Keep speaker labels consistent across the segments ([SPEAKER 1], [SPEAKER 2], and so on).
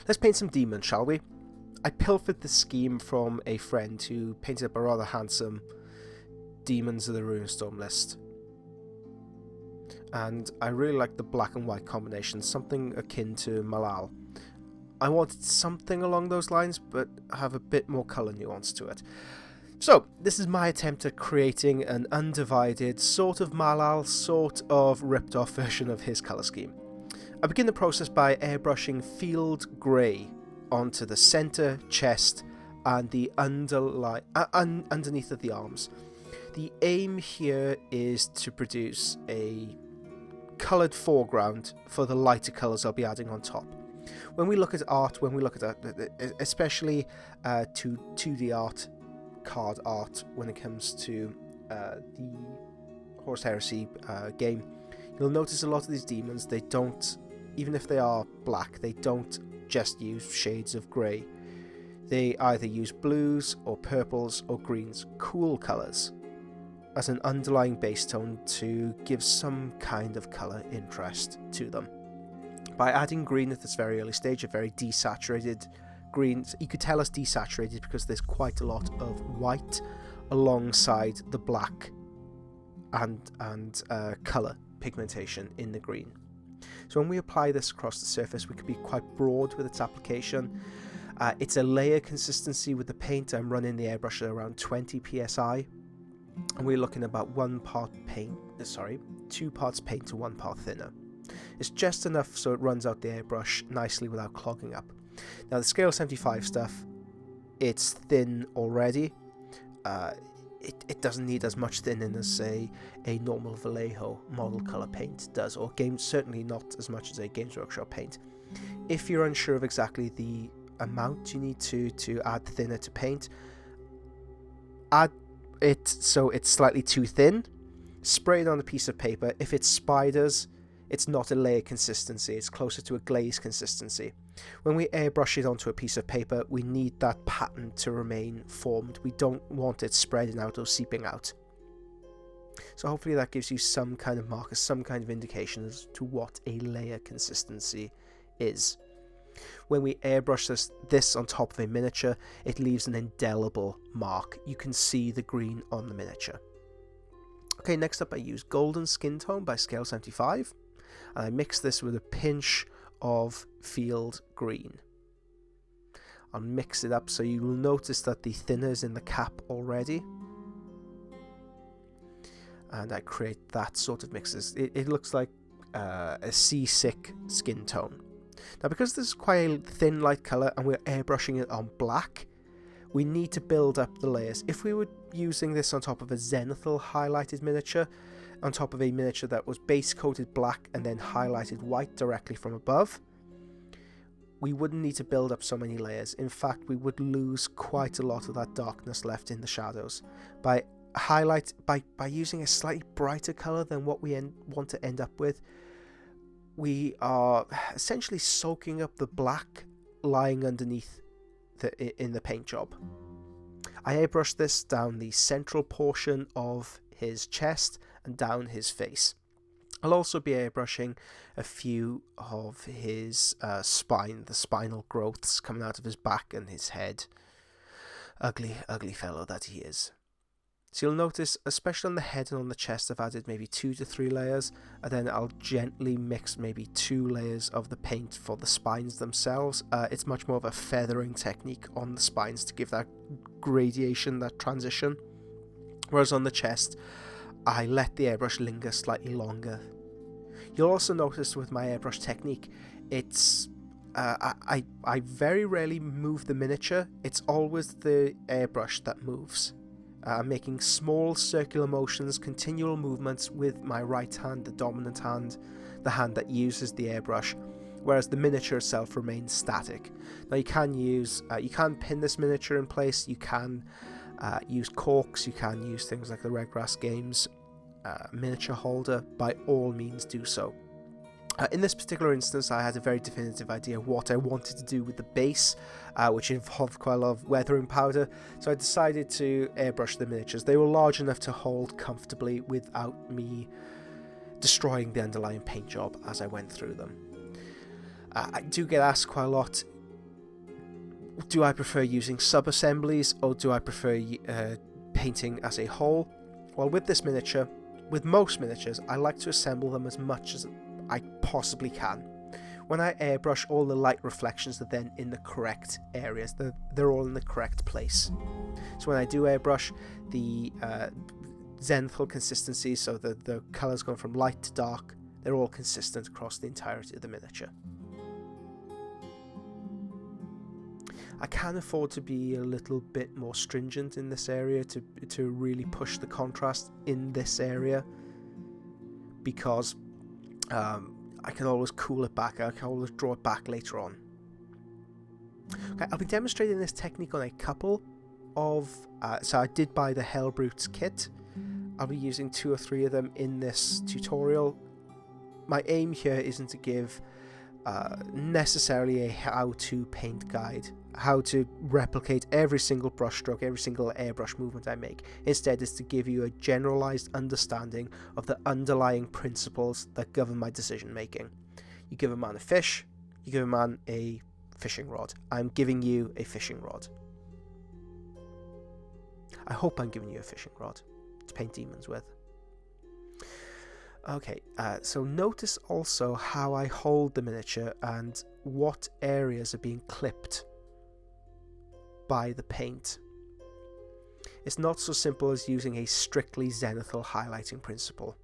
[SPEAKER 1] Let's paint some demons, shall we? I pilfered the scheme from a friend who painted up a rather handsome Demons of the Ruinstorm list. And I really like the black and white combination, something akin to Malal. I wanted something along those lines, but have a bit more colour nuance to it. So, this is my attempt at creating an undivided, sort of Malal, sort of ripped off version of his colour scheme. I begin the process by airbrushing field grey onto the centre, chest, and the underneath of the arms. The aim here is to produce a coloured foreground for the lighter colours I'll be adding on top. When we look at art, especially 2D art, card art, when it comes to the Horus Heresy game, you'll notice a lot of these demons, they don't, even if they are black, they don't just use shades of grey. They either use blues or purples or greens, cool colours, as an underlying base tone to give some kind of colour interest to them. By adding green at this very early stage, a very desaturated green, you could tell it's desaturated because there's quite a lot of white alongside the black and colour pigmentation in the green. So when we apply this across the surface, we can be quite broad with its application. It's a layer consistency with the paint. I'm running the airbrush at around 20 psi, and we're looking about 2 parts paint to 1 part thinner. It's just enough so it runs out the airbrush nicely without clogging up. Now the scale 75 stuff, it's thin already. It doesn't need as much thinning as, say, a normal Vallejo model colour paint does, or certainly not as much as a Games Workshop paint. If you're unsure of exactly the amount you need to add thinner to paint, add it so it's slightly too thin, spray it on a piece of paper. If it's spiders, it's not a layer consistency, it's closer to a glaze consistency. When we airbrush it onto a piece of paper, we need that pattern to remain formed. We don't want it spreading out or seeping out. So hopefully that gives you some kind of marker, some kind of indication as to what a layer consistency is. When we airbrush this on top of a miniature, it leaves an indelible mark. You can see the green on the miniature. Okay, next up I use Golden Skin Tone by Scale 75, and I mix this with a pinch of field green. I'll mix it up so you will notice that the thinner is in the cap already, and I create that sort of mixes. It looks like a seasick skin tone. Now, because this is quite a thin light colour and we're airbrushing it on black, we need to build up the layers. If we were using this on top of a zenithal highlighted miniature, on top of a miniature that was base coated black and then highlighted white directly from above, we wouldn't need to build up so many layers. In fact, we would lose quite a lot of that darkness left in the shadows. By using a slightly brighter colour than what we want to end up with, we are essentially soaking up the black lying underneath in the paint job. I airbrush this down the central portion of his chest and down his face. I'll also be airbrushing a few of his spine, the spinal growths coming out of his back and his head. Ugly, ugly fellow that he is. So you'll notice, especially on the head and on the chest, I've added maybe 2 to 3 layers, and then I'll gently mix maybe 2 layers of the paint for the spines themselves. It's much more of a feathering technique on the spines to give that gradation, that transition. Whereas on the chest, I let the airbrush linger slightly longer. You'll also notice with my airbrush technique, it's I very rarely move the miniature. It's always the airbrush that moves. Making small circular motions, continual movements with my right hand, the dominant hand, the hand that uses the airbrush, whereas the miniature itself remains static. Now you can pin this miniature in place, you can use corks, you can use things like the Redgrass Games miniature holder. By all means do so. In this particular instance, I had a very definitive idea of what I wanted to do with the base, which involved quite a lot of weathering powder, so I decided to airbrush the miniatures. They were large enough to hold comfortably without me destroying the underlying paint job as I went through them. I do get asked quite a lot, Do I prefer using sub-assemblies, or do I prefer painting as a whole? Well, with this miniature, with most miniatures, I like to assemble them as much as I possibly can. When I airbrush, all the light reflections are then in the correct areas. They're all in the correct place. So when I do airbrush, the zenithal consistency, so the colours going from light to dark, they're all consistent across the entirety of the miniature. I can afford to be a little bit more stringent in this area to really push the contrast in this area, because I can always cool it back. I can always draw it back later on. Okay, I'll be demonstrating this technique on a couple of... so I did buy the Hellbrutes kit. I'll be using 2 or 3 of them in this tutorial. My aim here isn't to give necessarily a how-to paint guide, how to replicate every single brushstroke, every single airbrush movement I make. Instead, is to give you a generalized understanding of the underlying principles that govern my decision making. You give a man a fish, you give a man a fishing rod. I'm giving you a fishing rod. I hope I'm giving you a fishing rod to paint demons with. Okay, so notice also how I hold the miniature and what areas are being clipped by the paint. It's not so simple as using a strictly zenithal highlighting principle.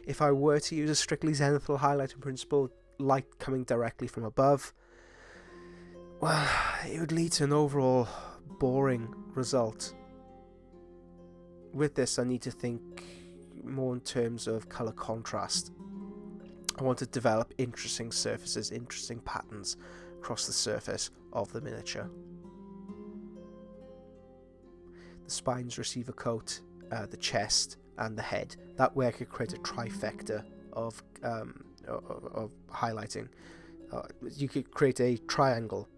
[SPEAKER 1] If I were to use a strictly zenithal highlighting principle, light coming directly from above, well, it would lead to an overall boring result. With this, I need to think more in terms of colour contrast. I want to develop interesting surfaces, interesting patterns across the surface of the miniature. The spines receive a coat, the chest and the head. That way I could create a trifecta of highlighting. You could create a triangle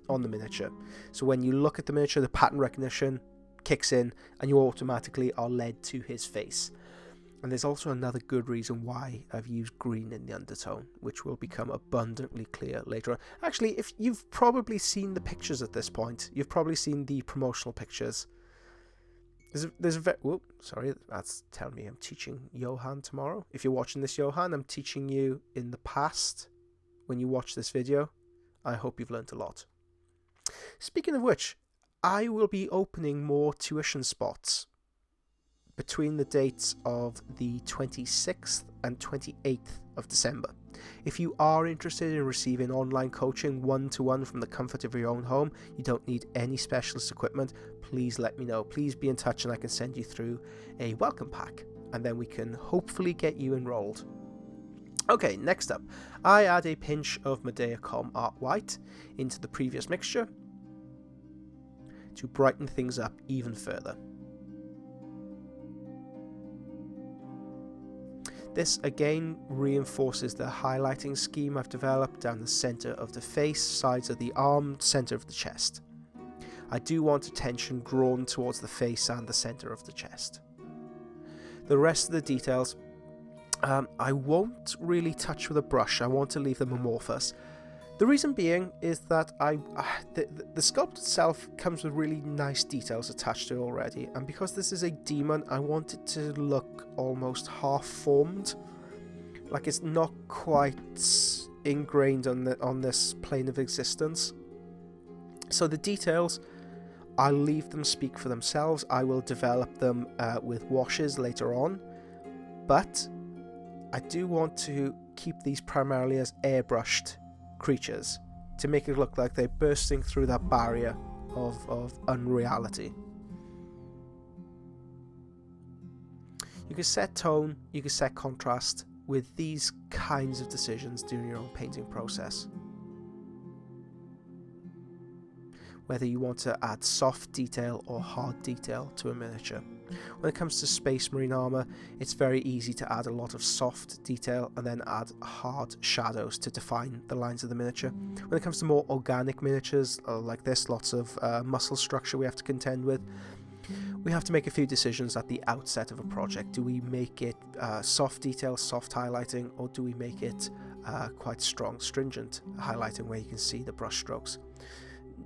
[SPEAKER 1] on the miniature. So when you look at the miniature, the pattern recognition kicks in and you automatically are led to his face. And there's also another good reason why I've used green in the undertone, which will become abundantly clear later on. Actually, if you've probably seen the pictures at this point, you've probably seen the promotional pictures. Sorry, that's telling me I'm teaching Johan tomorrow. If you're watching this, Johan, I'm teaching you in the past when you watch this video. I hope you've learned a lot. Speaking of which, I will be opening more tuition spots between the dates of the 26th and 28th of December. If you are interested in receiving online coaching one-to-one from the comfort of your own home, you don't need any specialist equipment, please let me know. Please be in touch and I can send you through a welcome pack and then we can hopefully get you enrolled. Okay, next up, I add a pinch of Medea.com Art White into the previous mixture to brighten things up even further. This again reinforces the highlighting scheme I've developed down the center of the face, sides of the arm, center of the chest. I do want attention drawn towards the face and the center of the chest. The rest of the details I won't really touch with a brush. I want to leave them amorphous. The reason being is that the sculpt itself comes with really nice details attached to it already, and because this is a demon, I want it to look almost half-formed, like it's not quite ingrained on this plane of existence. So the details, I'll leave them speak for themselves. I will develop them with washes later on, but I do want to keep these primarily as airbrushed creatures to make it look like they're bursting through that barrier of unreality. You can set tone, you can set contrast with these kinds of decisions during your own painting process. Whether you want to add soft detail or hard detail to a miniature. When it comes to Space Marine armor, it's very easy to add a lot of soft detail and then add hard shadows to define the lines of the miniature. When it comes to more organic miniatures like this, lots of muscle structure we have to contend with, we have to make a few decisions at the outset of a project. Do we make it soft detail, soft highlighting, or do we make it quite strong, stringent highlighting where you can see the brush strokes.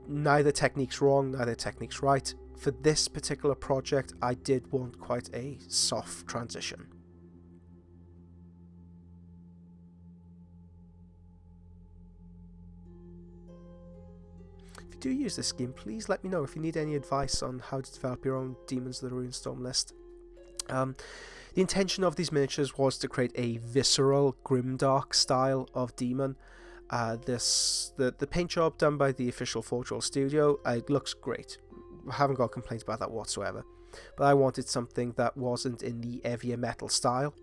[SPEAKER 1] Neither technique's wrong, neither technique's right. For this particular project, I did want quite a soft transition. If you do use this scheme, please let me know if you need any advice on how to develop your own Demons of the Ruinstorm list. The intention of these miniatures was to create a visceral, grimdark style of demon. The paint job done by the official Forge World studio, it looks great. I haven't got complaints about that whatsoever. But I wanted something that wasn't in the heavier metal style.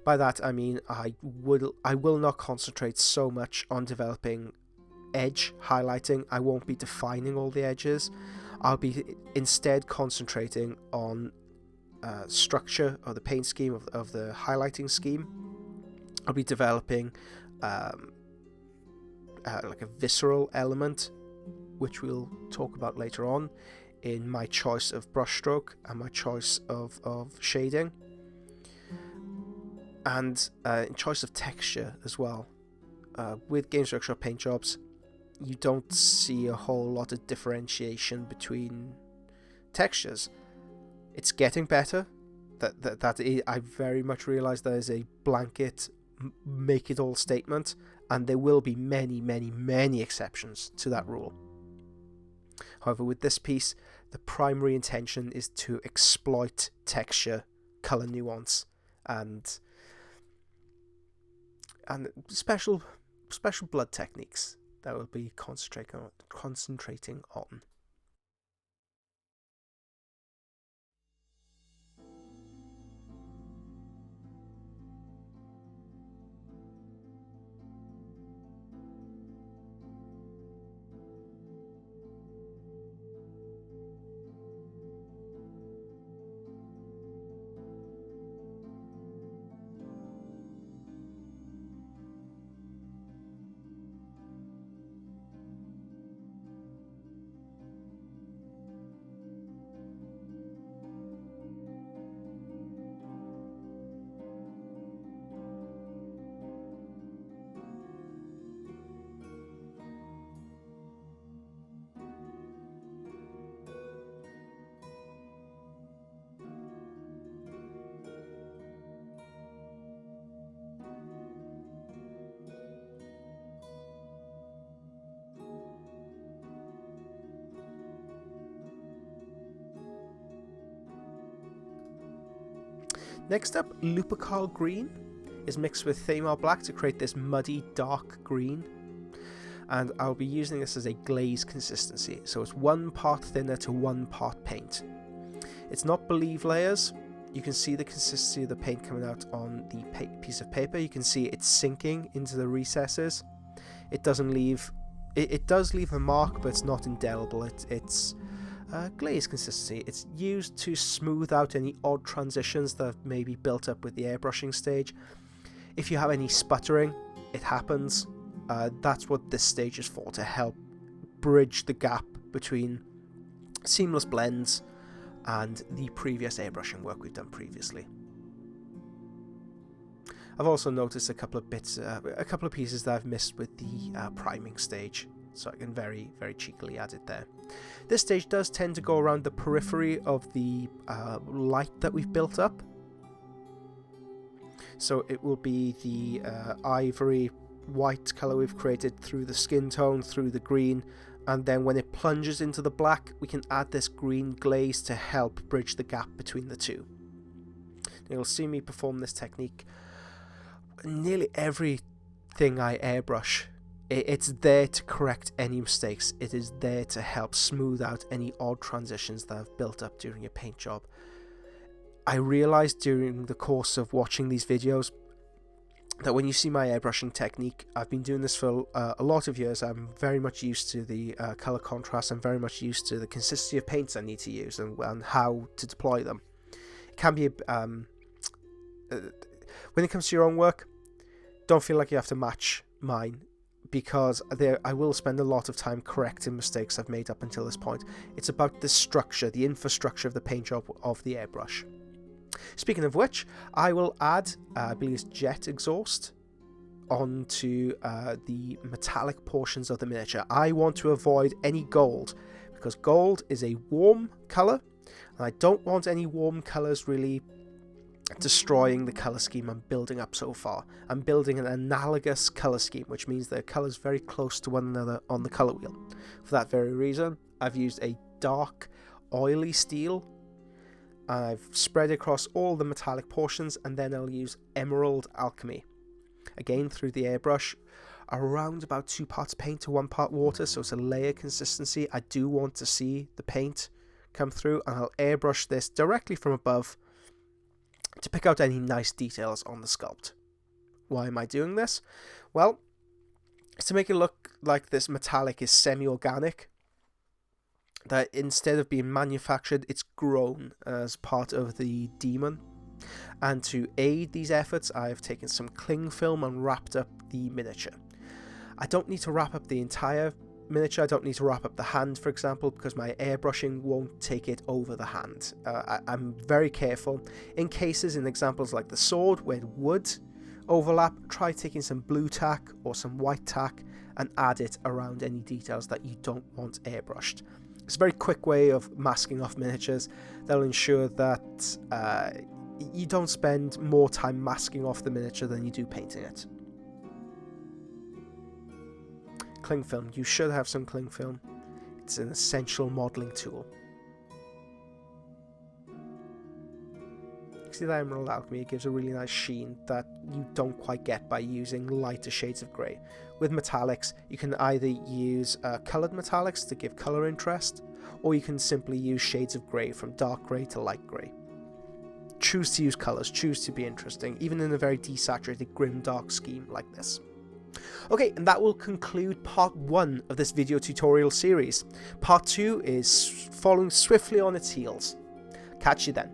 [SPEAKER 1] By that I mean I will not concentrate so much on developing edge highlighting. I won't be defining all the edges. I'll be instead concentrating on structure of the paint scheme, of the highlighting scheme. I'll be developing like a visceral element, which we'll talk about later on, in my choice of brushstroke and my choice of shading, and in choice of texture as well. With Games Workshop paint jobs, you don't see a whole lot of differentiation between textures. It's getting better. I very much realise there is a blanket make it all statement, and there will be many exceptions to that rule. However, with this piece, the primary intention is to exploit texture, colour nuance, and special blood techniques that we'll be concentrating on. Next up, Lupercal Green is mixed with Thamar Black to create this muddy, dark green. And I'll be using this as a glaze consistency, so it's 1 part thinner to 1 part paint. It's not believe layers. You can see the consistency of the paint coming out on the piece of paper. You can see it's sinking into the recesses. It does leave a mark, but it's not indelible. It's glaze consistency. It's used to smooth out any odd transitions that have maybe built up with the airbrushing stage. If you have any sputtering, it happens. That's what this stage is for, to help bridge the gap between seamless blends and the previous airbrushing work we've done previously. I've also noticed a couple of pieces that I've missed with the priming stage, so I can very cheekily add it there. This stage does tend to go around the periphery of the light that we've built up. So it will be the ivory white colour we've created through the skin tone, through the green, and then when it plunges into the black, we can add this green glaze to help bridge the gap between the two. You'll see me perform this technique nearly everything I airbrush. It's there to correct any mistakes. It is there to help smooth out any odd transitions that have built up during a paint job. I realised during the course of watching these videos that when you see my airbrushing technique, I've been doing this for a lot of years. I'm very much used to the colour contrast. I'm very much used to the consistency of paints I need to use and how to deploy them. It can be when it comes to your own work, don't feel like you have to match mine, because I will spend a lot of time correcting mistakes I've made up until this point. It's about the structure, the infrastructure of the paint job of the airbrush. Speaking of which, I will add, I believe it's jet exhaust onto the metallic portions of the miniature. I want to avoid any gold, because gold is a warm colour, and I don't want any warm colours really destroying the colour scheme I'm building up so far. I'm building an analogous colour scheme, which means the colours very close to one another on the colour wheel. For that very reason, I've used a dark, oily steel. I've spread across all the metallic portions, and then I'll use Emerald Alchemy. Again, through the airbrush, around about 2 parts paint to 1 part water, so it's a layer consistency. I do want to see the paint come through, and I'll airbrush this directly from above to pick out any nice details on the sculpt. Why am I doing this? Well, it's to make it look like this metallic is semi-organic, that instead of being manufactured, it's grown as part of the demon. And to aid these efforts, I've taken some cling film and wrapped up the miniature. I don't need to wrap up the entire miniature. I don't need to wrap up the hand, for example, because my airbrushing won't take it over the hand. I'm very careful. In cases, in examples like the sword, where wood overlap, try taking some blue tack or some white tack and add it around any details that you don't want airbrushed. It's a very quick way of masking off miniatures. That'll ensure that you don't spend more time masking off the miniature than you do painting it. Cling film. You should have some cling film. It's an essential modelling tool. See that Emerald Alchemy? It gives a really nice sheen that you don't quite get by using lighter shades of grey. With metallics, you can either use coloured metallics to give colour interest, or you can simply use shades of grey from dark grey to light grey. Choose to use colours, choose to be interesting, even in a very desaturated, grim, dark scheme like this. Okay, and that will conclude part 1 of this video tutorial series. Part 2 is following swiftly on its heels. Catch you then.